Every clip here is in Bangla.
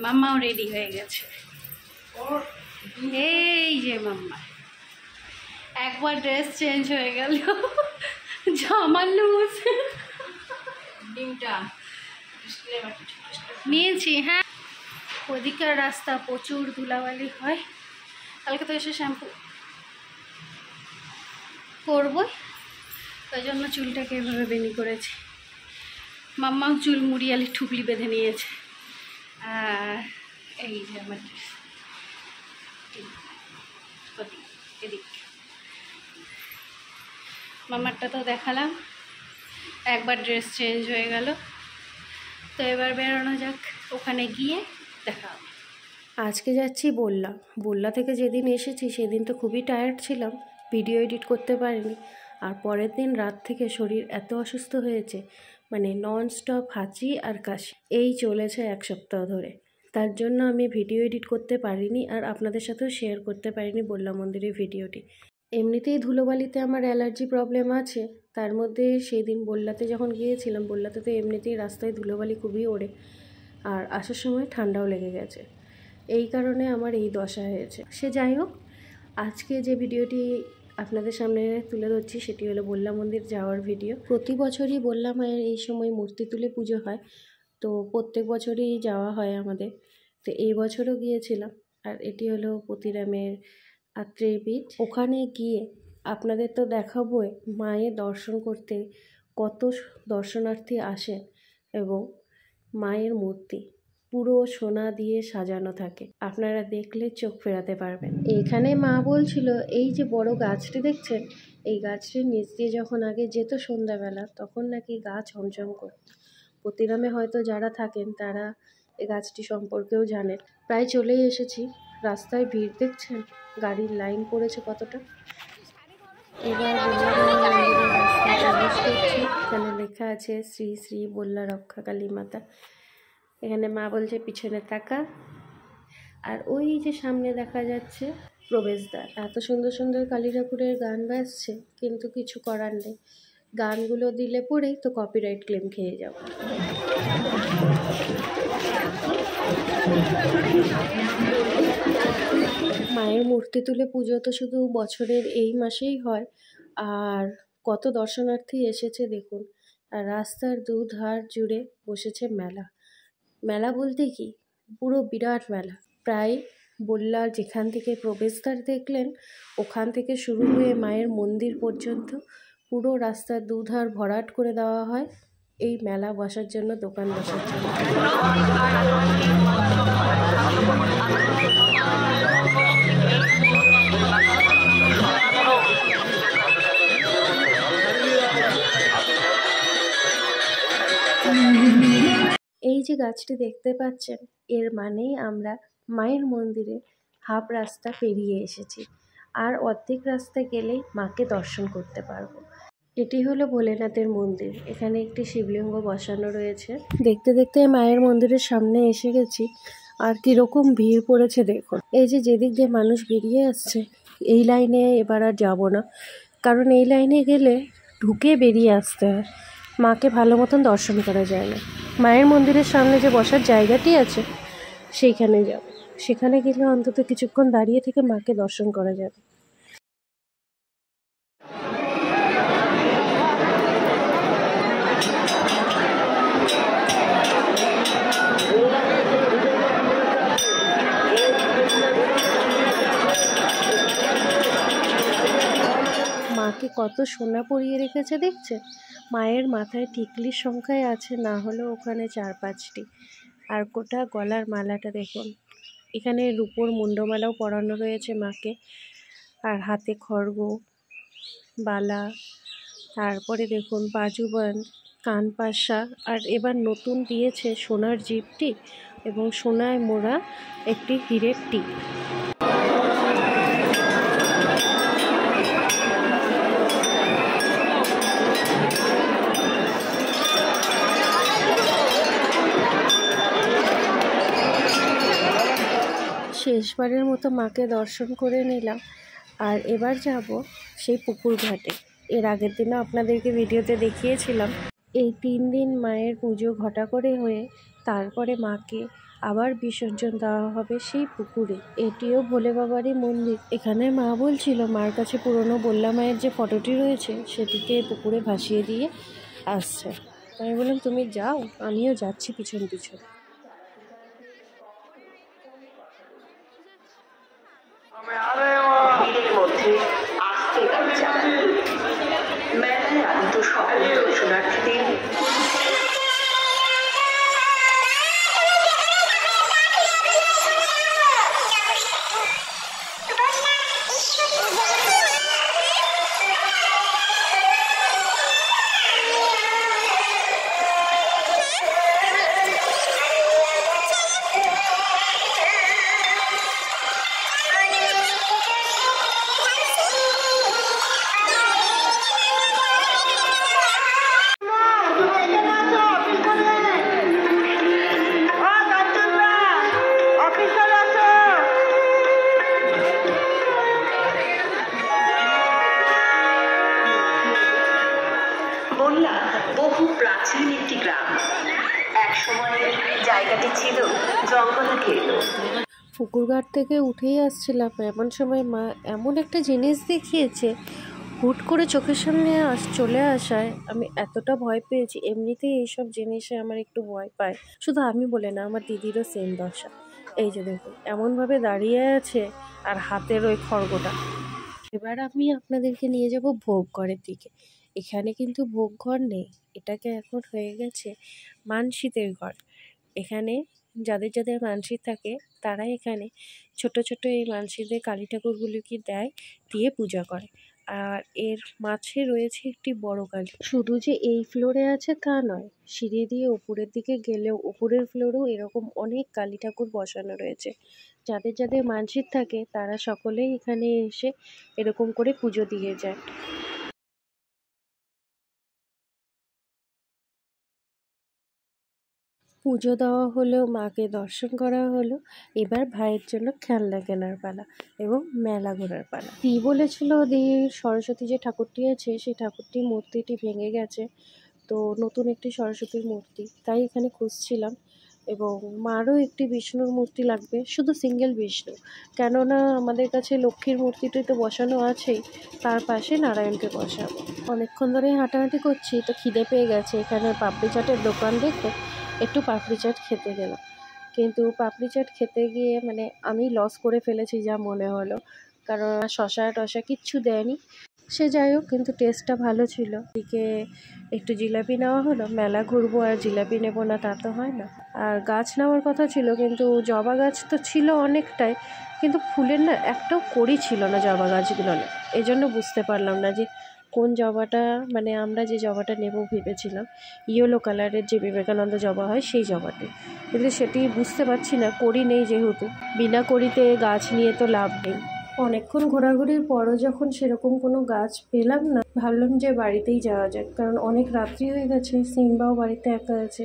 মাম্মাও রেডি হয়ে গেছে। এই যে মাম্মা একবার ড্রেস চেঞ্জ হয়ে গেল, জামা লুজ। ডিমটা নিয়েছি। হ্যাঁ, ওদিকের রাস্তা প্রচুর ধুলাবালি হয়। কালকে তো এসে শ্যাম্পু করবই, ওই জন্য চুলটাকে এভাবে বেনি করেছি। মাম্মাও চুল মুড়িয়ালি ঠুকলি বেঁধে নিয়েছে। আর এই যে আমার ড্রেস, এদিক মামারটা তো দেখালাম, একবার ড্রেস চেঞ্জ হয়ে গেল। তো এবার বেরোনো যাক, ওখানে গিয়ে দেখা হবে। আজকে যাচ্ছি বললা থেকে। যেদিন এসেছি সেদিন তো খুবই টায়ার্ড ছিলাম, ভিডিও এডিট করতে পারিনি। আর পরের দিন রাত থেকে শরীর এত অসুস্থ হয়েছে, মানে নন স্টপ হাঁচি আর কাশি, এই চলেছে 1 সপ্তাহ ধরে। তার জন্য আমি ভিডিও এডিট করতে পারিনি আর আপনাদের সাথেও শেয়ার করতে পারিনি বললা মন্দিরের ভিডিওটি। এমনিতেই ধুলোবালিতে আমার অ্যালার্জি প্রবলেম আছে, তার মধ্যে সেই দিন বললাতে যখন গিয়েছিলাম, বললাতে তো এমনিতেই রাস্তায় ধুলোবালি খুবই ওড়ে, আর আসার সময় ঠান্ডাও লেগে গেছে। এই কারণে আমার এই দশা হয়েছে। সে যাই হোক, আজকে যে ভিডিওটি আপনাদের সামনে তুলে ধরছি সেটি হলো বললা মন্দির যাওয়ার ভিডিও। প্রতি বছরই বললা মায়ের এই সময় মূর্তি তুলে পুজো হয়, তো প্রত্যেক বছরই যাওয়া হয় আমাদের। তো এই বছরও গিয়েছিলাম। আর এটি হলো পতিরামের আত্রেয় পীঠ। ওখানে গিয়ে আপনাদের তো দেখাবোই মায়ের দর্শন করতে কত দর্শনার্থী আসেন, এবং মায়ের মূর্তি পুরো সোনা দিয়ে সাজানো থাকে, আপনারা দেখলে চোখ ফেরাতে পারবেন। এখানে মা বলছিল এই যে বড় গাছটি দেখছেন, এই গাছটির নিচ দিয়ে যখন আগে যেত সন্ধ্যাবেলা, তখন নাকি গা ছমছম করত। পতিরামে হয়তো যারা থাকেন তারা এই গাছটি সম্পর্কেও জানেন। প্রায় চলেই এসেছি। রাস্তায় ভিড় দেখছেন, গাড়ির লাইন পড়েছে কতটা। এবার এখানে লেখা আছে শ্রী শ্রী বললা রক্ষাকালী মাতা। এখানে মা বলছে পিছনে তাকা। আর ওই যে সামনে দেখা যাচ্ছে প্রবেশদ্বার। এত সুন্দর সুন্দর কালী ঠাকুরের গান বাজছে, কিন্তু কিছু করার নেই, গানগুলো দিলে পরেই তো কপিরাইট ক্লেম খেয়ে যাব। মায়ের মূর্তি তুলে পুজো তো শুধু বছরের এই মাসেই হয়, আর কত দর্শনার্থী এসেছে দেখুন। আর রাস্তার দুধার জুড়ে বসেছে মেলা। মেলা বলতে কি, পুরো বিরাট মেলা। প্রায় বললা যেখান থেকে প্রবেশদ্বার দেখলেন, ওখান থেকে শুরু হয়ে মায়ের মন্দির পর্যন্ত পুরো রাস্তার দুধার ভরাট করে দেওয়া হয় এই মেলা বসার জন্য, দোকান বসার জন্য। এই যে গাছটি দেখতে পাচ্ছেন, এর মানেই আমরা মায়ের মন্দিরে হাফ রাস্তা পেরিয়ে এসেছি, আর অর্ধেক রাস্তা গেলেই মাকে দর্শন করতে পারবো। এটি হলো ভোলেনাথের মন্দির। এখানে একটি শিবলিঙ্গ বসানো রয়েছে। দেখতে দেখতে মায়ের মন্দিরের সামনে এসে গেছি, আর কীরকম ভিড় পড়েছে দেখুন। এই যে যেদিক দিয়ে মানুষ বেরিয়ে আসছে, এই লাইনে এবার আর যাবো না, কারণ এই লাইনে গেলে ঢুকে বেরিয়ে আসতে হয়, মাকে ভালো মতন দর্শন করা যায় না। মায়ের মন্দিরের সামনে যে বসার জায়গাটি আছে সেইখানে যাব, সেখানে গেলে অন্তত কিছুক্ষণ দাঁড়িয়ে থেকে মাকে দর্শন করা যাবে। মাকে কত সোনা পরিয়ে রেখেছে দেখছে। মায়ের মাথায় টিকলির সংখ্যায় আছে না হলেও ওখানে 4-5টি। আর গোটা গলার মালাটা দেখুন। এখানে রূপোর মুন্ডমালাও পরানো রয়েছে মাকে, আর হাতে খড়গ, বালা, তারপরে দেখুন বাজুবন, কানপাশা, আর এবার নতুন দিয়েছে সোনার জিপটি এবং সোনায় মোড়া একটি হীরের টিপ। শেষবারের মতো মাকে দর্শন করে নিলাম, আর এবার যাব সেই পুকুর ঘাটে। এর আগের দিনও আপনাদেরকে ভিডিওতে দেখিয়েছিলাম। এই 3 দিন মায়ের পুজো ঘটা করে হয়ে তারপরে মাকে আবার বিসর্জন দেওয়া হবে সেই পুকুরে। এটিও ভোলে বাবারই মন্দির। এখানে মা বলছিল মার কাছে পুরনো বল্লা মায়ের যে ফটোটি রয়েছে সেটিকে পুকুরে ভাসিয়ে দিয়ে আসছে। আমি বললাম তুমি যাও, আমিও যাচ্ছি পিছন পিছন। ভিড়ের মধ্যে আসতে গাড়ি চালান। মেলায় আগত সকল দর্শনার্থীদের বললা বহু প্রাচীন একটি গ্রাম। এক সময় জায়গাটি ছিল জঙ্গলাকীর্ণ। পুকুরঘাট থেকে উঠেই আসছিলাম, এমন সময় মা এমন একটা জিনিস দেখিয়েছে, হুট করে চোখের সামনে চলে আসায় আমি এতটা ভয় পেয়েছি। এমনিতেই এইসব জিনিসে আমার একটু ভয় পায়, শুধু আমি বলে না, আমার দিদিরও সেম দশা। এই যে দেখুন এমনভাবে দাঁড়িয়ে আছে আর হাতের ওই খড়গোটা। এবার আমি আপনাদেরকে নিয়ে যাব ভোগঘরের দিকে। এখানে কিন্তু ভোগঘর নেই, এটাকে এখন হয়ে গেছে মানসিতের ঘর। এখানে যাদের যাদের মানসিক থাকে তারা এখানে ছোট ছোট এই মানসিদের কালী ঠাকুরগুলিকে দেয়, দিয়ে পূজা করে। আর এর মাঝে রয়েছে একটি বড় কালী। শুধু যে এই ফ্লোরে আছে তা নয়, সিঁড়ি দিয়ে উপরের দিকে গেলেও উপরের ফ্লোরেও এরকম অনেক কালী ঠাকুর বসানো রয়েছে। যাদের যাদের মানসিক থাকে তারা সকলেই এখানে এসে এরকম করে পুজো দিয়ে যায়। পুজো দেওয়া হলো, মাকে দর্শন করা হলো। এবার ভাইয়ের জন্য খেলনা কেনার পালা এবং মেলা ঘোরার পালা। দি বলেছিল দির সরস্বতী যে ঠাকুরটি আছে সেই ঠাকুরটির মূর্তিটি ভেঙে গেছে, তো নতুন একটি সরস্বতীর মূর্তি তাই এখানে খুঁজছিলাম। এবং মারও একটি বিষ্ণুর মূর্তি লাগবে, শুধু সিঙ্গেল বিষ্ণু, কেননা আমাদের কাছে লক্ষ্মীর মূর্তিটি তো বসানো আছেই, তার পাশে নারায়ণকে বসাবো। অনেকক্ষণ ধরে হাঁটাহাঁটি করছি, তো খিদে পেয়ে গেছে। এখানে পাপড়ি চাটের দোকান দেখে একটু পাপড়ি চাট খেতে গেলাম, কিন্তু পাপড়ি চাট খেতে গিয়ে মানে আমি লস করে ফেলেছি যা মনে হলো, কারণ শশা টশা কিচ্ছু দেয়নি। সে যাই হোক, কিন্তু টেস্টটা ভালো ছিল। এদিকে একটু জিলাপি নেওয়া হলো। মেলা ঘুরবো আর জিলাপি নেবো না তা তো হয় না। আর গাছ নেওয়ার কথা ছিল, কিন্তু জবা গাছ তো ছিল অনেকটাই, কিন্তু ফুলের না একটাও কড়ি ছিল না জবা গাছগুলো। এই জন্য বুঝতে পারলাম না যে কোন জবাটা, মানে আমরা যে জবাটা নেব ভেবেছিলাম ইয়েলো কালারের যে বিবেকানন্দ জবা হয় সেই জবাটি, কিন্তু সেটি বুঝতে পারছি না, কড়ি নেই যেহেতু। বিনা কড়িতে গাছ নিয়ে তো লাভ নেই। অনেকক্ষণ ঘোরাঘুরির পরও যখন সেরকম কোনো গাছ পেলাম না, ভাবলাম যে বাড়িতেই যাওয়া যাক, কারণ অনেক রাত্রি হয়ে গেছে, সিম্বাও বাড়িতে একা আছে।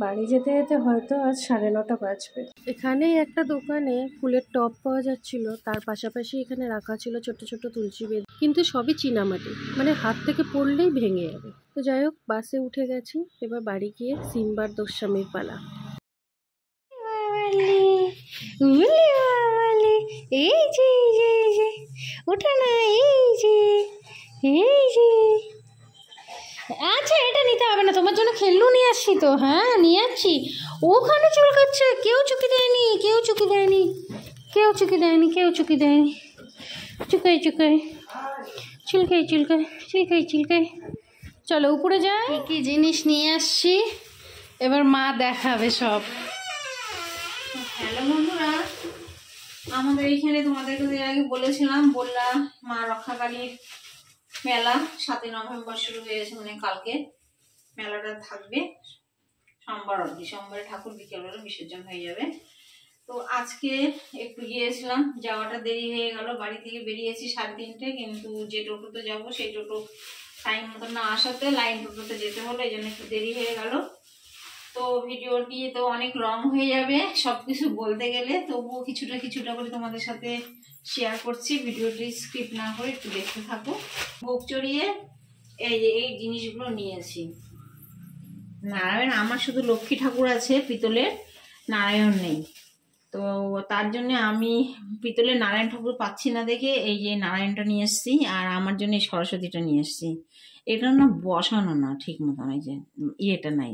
বাড়ি যেতে যেতে হয়তো আজ 9:30 বাজবে। এখানেই একটা দোকানে ফুলের টব পাওয়া যাচ্ছিল, তার পাশাপাশি এখানে রাখা ছিল ছোট ছোট তুলসী বেল, কিন্তু সবই চীনামাটি, মানে হাত থেকে পড়লেই ভেঙে যাবে। তো যাই হোক, বাসে উঠে গেছি, এবার বাড়ি গিয়ে সিম্বার দোস্বামীর পালা। এই যে ওঠা না, এই যে আচ্ছা, এটা নিতে হবে না, তোমার জন্য খেললু নিয়ে আসছি তো। হ্যাঁ নিয়ে আসছি। ওখানে চুলকাচ্ছে, কেউ চুকি দেয়নি, কেউ চুকি দেয়নি, কেউ চুকি দেয়নি, কেউ চুকি দেয়নি। চুকাই চুকাই চুলকাই চুলকাই চুলকাই চুলকাই। চলো উপরে যাই। কি জিনিস নিয়ে আসছি এবার মা দেখাবে সব। হ্যালো বন্ধুরা, আমাদের এইখানে তোমাদেরকে আগে বলেছিলাম, বললাম মা রক্ষাকালীর মেলা 7 নভেম্বর শুরু হয়েছে, মানে কালকে মেলাটা থাকবে সোমবার অবধি। সোমবারে ঠাকুর বিকেলবেলা বিসর্জন হয়ে যাবে। তো আজকে একটু গিয়েছিলাম, যাওয়াটা দেরি হয়ে গেল। বাড়ি থেকে বেরিয়েছি 3:30, কিন্তু যে টোটোতে যাবো সেই টোটো টাইম মতো না আসাতে লাইন টোটোতে যেতে হলো, এই জন্য একটু দেরি হয়ে গেল। তো ভিডিওটি তো অনেক লং হয়ে যাবে সবকিছু বলতে গেলে, তবুও কিছুটা কিছুটা করে তোমাদের সাথে শেয়ার করছি। ভিডিওটি স্কিপ না করে একটু দেখতে থাকো। ভোগ চড়িয়ে এই জিনিসগুলো নিয়েছি। নারায়ণ আমার শুধু লক্ষ্মী ঠাকুর আছে পিতলের, নারায়ণ নেই। তো তার জন্য আমি পিতলের নারায়ণ ঠাকুর পাচ্ছি না দেখে এই যে নারায়ণটা নিয়ে এসেছি, আর আমার জন্য এই সরস্বতীটা নিয়ে এসেছি। এটা না বসানো না ঠিক মতন, এই যে ইয়েটা নাই,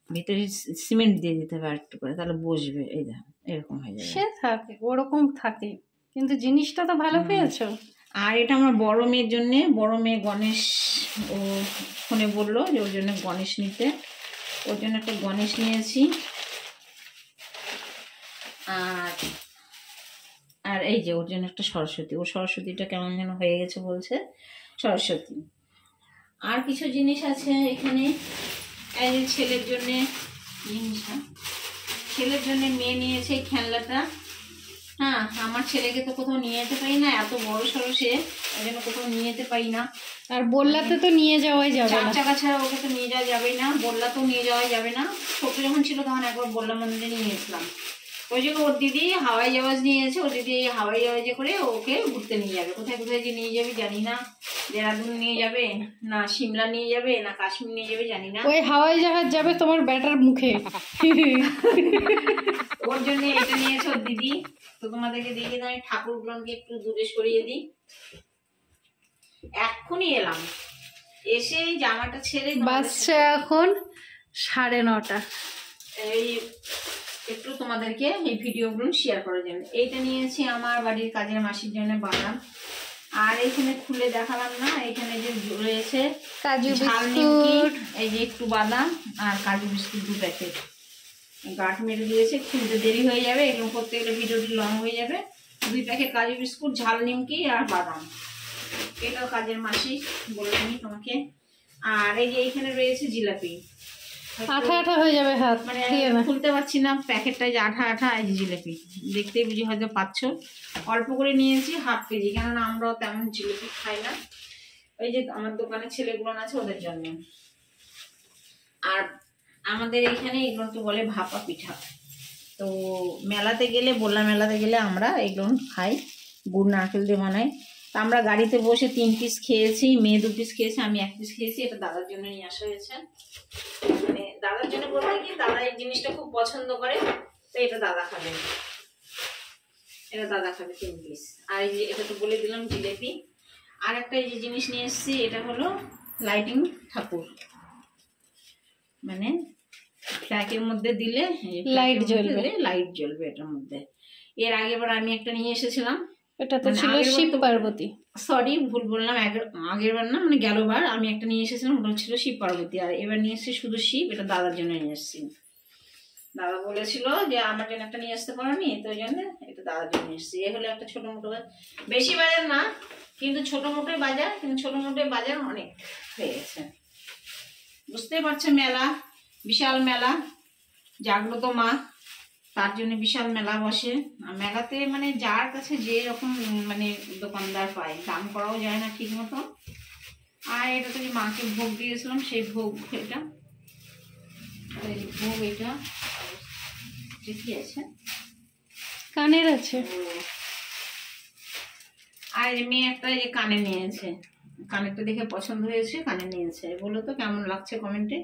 ভিতরে সিমেন্ট দিয়ে দিতে হবে আর একটু করে, তাহলে বসবে। এই দেখো এরকম হয়ে যাবে। সে থাকে, ওরকম থাকে, কিন্তু জিনিসটা তো ভালো পেয়েছো। আর এটা আমার বড় মেয়ের জন্যে, বড় মেয়ে গণেশ, ও ফোনে বললো যে ওর জন্য গণেশ নিতে, ওর জন্য একটা গণেশ নিয়েছি। আর আর এই যে ওর জন্য একটা সরস্বতী, ওর সরস্বতীটা কেমন যেন হয়ে গেছে বলছে, সরস্বতী। আর কিছু জিনিস আছে এখানে, এই যে ছেলের জন্যে জিনিসটা, ছেলের জন্য মেয়ে নিয়েছে খেলনাটা। হ্যাঁ, আমার ছেলেকে তো কোথাও নিয়ে যেতে পারি না, এত বড় সড়ো সে, ওই জন্য কোথাও নিয়ে যেতে পারি না। আর বললাতে তো নিয়ে যাওয়াই যাবে চার না, চাকা ছাড়া ওকে তো নিয়ে যাওয়া যাবেই না, বললাতেও নিয়ে যাওয়া যাবে না। ছোট যখন ছিল তখন একবার বললা মন্দিরে নিয়ে গেছিলাম, ওই জন্য ওর দিদি হাওয়াই জাহাজ নিয়ে গেছে, ওর দিদি এই হাওয়াই জাহাজে করে ওকে ঘুরতে নিয়ে যাবে। কোথায় কোথায় যে নিয়ে যাবে জানি না, দেরাদুন নিয়ে যাবে না সিমলা নিয়ে যাবে না কাশ্মীর নিয়ে যাবে জানি না। ওই হাওয়াই জাহাজ যাবে তোমার ব্যাটার মুখে। ওর জন্য এটা নিয়েছে ওর দিদি। তো তোমাদেরকে দেখে আমি ঠাকুরগুলোকে একটু দূরে সরিয়ে দিই। এক্ষুনি এলাম, এসে এই জামাটা ছেড়ে বাজছে এখন 9:30। এই একটু তোমাদেরকে এই ভিডিওগুলো শেয়ার করার জন্য এইটা নিয়েছি আমার বাড়ির কাজের মাসির জন্য বাদাম। আর এখানে খুলে দেখালাম না, এখানে যে রয়েছে কাজু ঝাল নিমকি, বিস্কুট, এই যে একটু বাদাম আর কাজু বিস্কুট 2 প্যাকেট। গাঁট মেরে দিয়েছে, খুলতে দেরি হয়ে যাবে, এগুলো করতে গেলে ভিডিওটি লং হয়ে যাবে। 2 প্যাকেট কাজু বিস্কুট, ঝাল নিমকি আর বাদাম, এটাও কাজের মাসি বললামই তোমাকে। আর এই যে এইখানে রয়েছে জিলাপি, আঠা আঠা হয়ে যাবে হাত, মানে খেয়ে না। খুলতে পারছি না প্যাকেটটা, যে আঠা আঠা। এই যে জিলাপি দেখতেই বুঝি হয়তো পাচ্ছ, অল্প করে নিয়েছি ½ কেজি, কেননা আমরাও তেমন জিলাপি খাই না। ওই যে আমার দোকানে ছেলেগুলো আছে ওদের জন্য। আর আমাদের এখানে এগুলো তো বলে ভাপা পিঠা। তো মেলাতে গেলে, বললাম মেলাতে গেলে আমরা এগুলো খাই, গুড় নারকেল দিয়ে বানাই। তো আমরা গাড়িতে বসে 3 পিস খেয়েছি, মেয়ে 2 পিস খেয়েছে, আমি 1 পিস খেয়েছি। এটা দাদার জন্য নিয়ে আসা হয়েছে, মানে দাদার জন্য বলতে কি দাদা এই জিনিসটা খুব পছন্দ করে, তো এটা দাদা খাবে, এটা দাদা খাবে 3 পিস। আর এই যে এটা তো বলে দিলাম জিলেপি। আর একটা এই যে জিনিস নিয়ে এসেছি, এটা হলো লাইটিং ঠাকুর, মানে ফ্ল্যাগের মধ্যে দিলে লাইট জ্বলবে, লাইট জ্বলবে এটার মধ্যে। এর আগেবার আমি একটা নিয়ে এসেছিলাম, এটা তো ছিল শিব পার্বতী। সরি ভুল বললাম, আগের বার না, মানে গেলবার আমি একটা নিয়ে এসেছিলাম, ওটা ছিল শিব পার্বতী। আর এবার নিয়ে এসেছি শুধু শিব, এটা দাদার জন্য নিয়ে এসেছি। দাদা বলেছিল যে আমার জন্য একটা নিয়ে আসতে পারোনি, তো ওই জন্য এটা দাদার জন্য নিয়ে এসেছি। এ হলো একটা ছোট মোটো, বেশি বাজার না কিন্তু ছোট মোটোই বাজার, কিন্তু ছোট মোটোই বাজার অনেক হয়ে গেছে। বুঝতেই পারছো মেলা, বিশাল মেলা, জাগ্রত মা, তার জন্য বিশাল মেলা বসে। আর মেলাতে মানে যার কাছে যে রকম মানে দোকানদার পায়, দাম করাও যায় না ঠিক মতো। আর এটা তো যে মাকে ভোগ দিয়েছিলাম সেই ভোগ, এটা ভোগ, এটা কি আছে কানের আছে। আর মেয়ে একটা যে কানে নিয়েছে, কানেরটা দেখে পছন্দ হয়েছে, কানে নিয়েছে। বলো তো কেমন লাগছে কমেন্টে।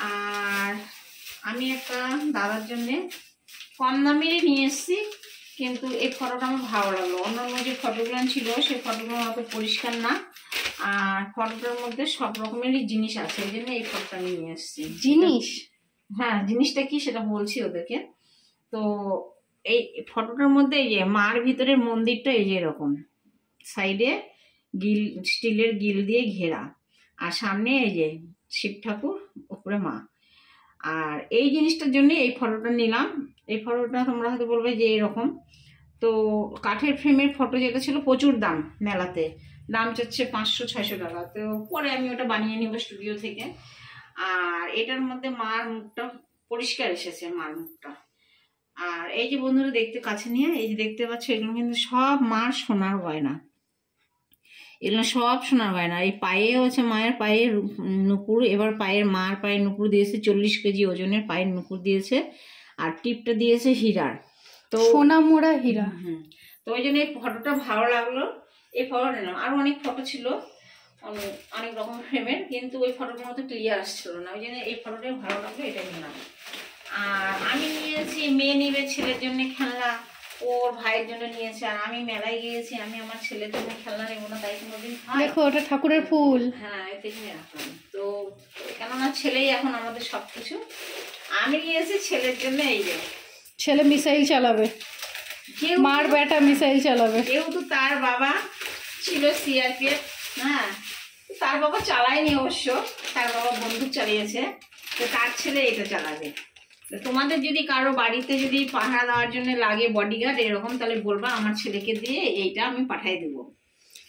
আর আমি একটা দাদার জন্যে কম দামেরই নিয়ে এসেছি, কিন্তু এই ফটোটা আমার ভালো লাগলো। অন্যান্য যে ফটোগুলো ছিল সেই ফটোগুলো অত পরিষ্কার না, আর ফটোটার মধ্যে সব রকমেরই জিনিস আছে, এই জন্য এই ফটোটা নিয়ে এসেছি। জিনিস, হ্যাঁ জিনিসটা কি সেটা বলছি ওদেরকে। তো এই ফটোটার মধ্যে এই যে মার ভিতরের মন্দিরটা এই যে এরকম, সাইডে গিল, স্টিলের গিল দিয়ে ঘেরা, আর সামনে এই যে শিব ঠাকুর, উপরে মা। আর এই জিনিসটার জন্য এই ফটোটা নিলাম। এই ফটোটা তোমরা হয়তো বলবে যে এরকম, তো কাঠের ফ্রেমের ফটো যেটা ছিল প্রচুর দাম, মেলাতে দাম চাচ্ছে 500-600 টাকা। তো পরে আমি ওটা বানিয়ে নিব স্টুডিও থেকে। আর এটার মধ্যে মার মুখটা পরিষ্কার এসেছে, মার মুখটা। আর এই যে বন্ধুরা দেখতে কাছে নিয়ে, এই যে দেখতে পাচ্ছ, এগুলো কিন্তু সব মার সোনার গয়না, এগুলো সব সোনার গয়না। এই পায়ে হচ্ছে মায়ের পায়ের নুপুর, এবার পায়ের মার পায়ের নুপুর দিয়েছে 40 কেজি ওজনের পায়ের নুপুর দিয়েছে, আর টিপটা দিয়েছে হীরার। তো সোনা মোড়া হীরা। তো ওই জন্য এই ফটোটা ভালো লাগলো, এই ফটো নিলাম। আরো অনেক ফটো ছিল অনেক রকম ফ্রেমের, কিন্তু ওই ফটোটার মতো ক্লিয়ার আসছিল না, ওই জন্য এই ফটোটাই ভালো লাগলো, এটাই নিলাম। আর আমি নিয়েছি, মেয়ে নেবে ছেলের জন্য খেলনা, ওর ভাইয়ের জন্য নিয়েছে। আর আমি মেলায় গিয়েছি, আমি আমার ছেলের জন্য খেলনা নেবো না, তাই কোনোদিন হয়। দেখো ওটা ঠাকুরের ফুল। হ্যাঁ, এতে কিনে রাখলাম তো, কেননা ছেলেই এখন আমাদের সব কিছু। আমি নিয়েছি ছেলের জন্য এই যে, ছেলে মিসাইল চালাবে, মার বেটা মিসাইল চালাবে। যেহেতু তার বাবা ছিল সিআরপিএফ, হ্যাঁ, তার বাবা চালায়নি অবশ্য, তার বাবা বন্দুক চালিয়েছে, তো তার ছেলে এটা চালাবে। তো তোমাদের যদি কারো বাড়িতে যদি পাহারা দেওয়ার জন্য লাগে বডিগার্ড এরকম, তাহলে বলবা, আমার ছেলেকে দিয়ে এইটা আমি পাঠিয়ে দেবো।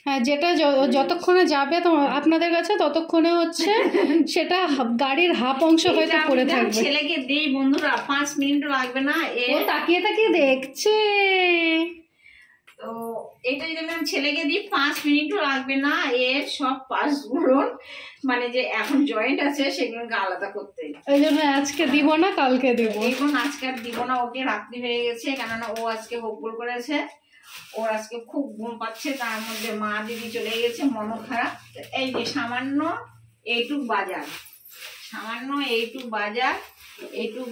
হ্যাঁ, যেটা যতক্ষণে যাবে আপনাদের কাছে ততক্ষণে হচ্ছে সেটা গাড়ির হাফ অংশ হয়তো পড়ে থাকবে। ছেলেকে দিই বন্ধুরা, 5 মিনিটও লাগবে না। ও তাকিয়ে তাকিয়ে দেখছে। তো এটা যদি আমি ছেলেকে দিই 5 মিনিটও লাগবে না, এর সব পার্টসগুলো মানে যে এখন জয়েন্ট আছে সেগুলোকে আলাদা করতে। ওই জন্য আজকে দিব না, কালকে দিব। এখন আজকে আর দিব না, ওকে রাত্রি হয়ে গেছে, কেননা ও আজকে হোকগোল করেছে, ওর আজকে খুব ঘুম পাচ্ছে, তার মধ্যে মা দিদি চলে গেছে, মনও খারাপ। এই যে সামান্য এইটুক বাজার, সামান্য এইটুক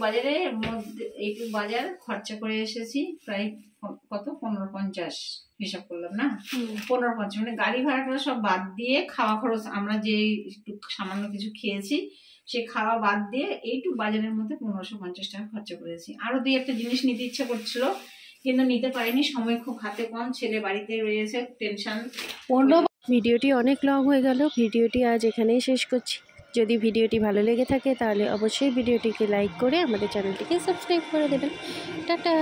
বাজারের মধ্যে এইটুক বাজার খরচা করে এসেছি, প্রায় কত 1550 হিসাব করলাম না, 1550, মানে গাড়ি ভাড়াটা সব বাদ দিয়ে খাওয়া খরচ, আমরা যে একটু সামান্য কিছু খেয়েছি সে খাওয়া বাদ দিয়ে এইটুক বাজারের মধ্যে 1550 টাকা খরচা করেছি। আরো 2-1টা জিনিস নিতে ইচ্ছা করছিল, কিন্তু নিতে পারিনি, সময় খুব হাতে কম, ছেলে বাড়িতে রয়েছে, টেনশন। ভিডিওটি অনেক লং হয়ে গেল, ভিডিওটি আজ এখানেই শেষ করছি। যদি ভিডিওটি ভালো লেগে থাকে তাহলে অবশ্যই ভিডিওটিকে লাইক করে আমাদের চ্যানেলটিকে সাবস্ক্রাইব করে দেবেন। টাটা।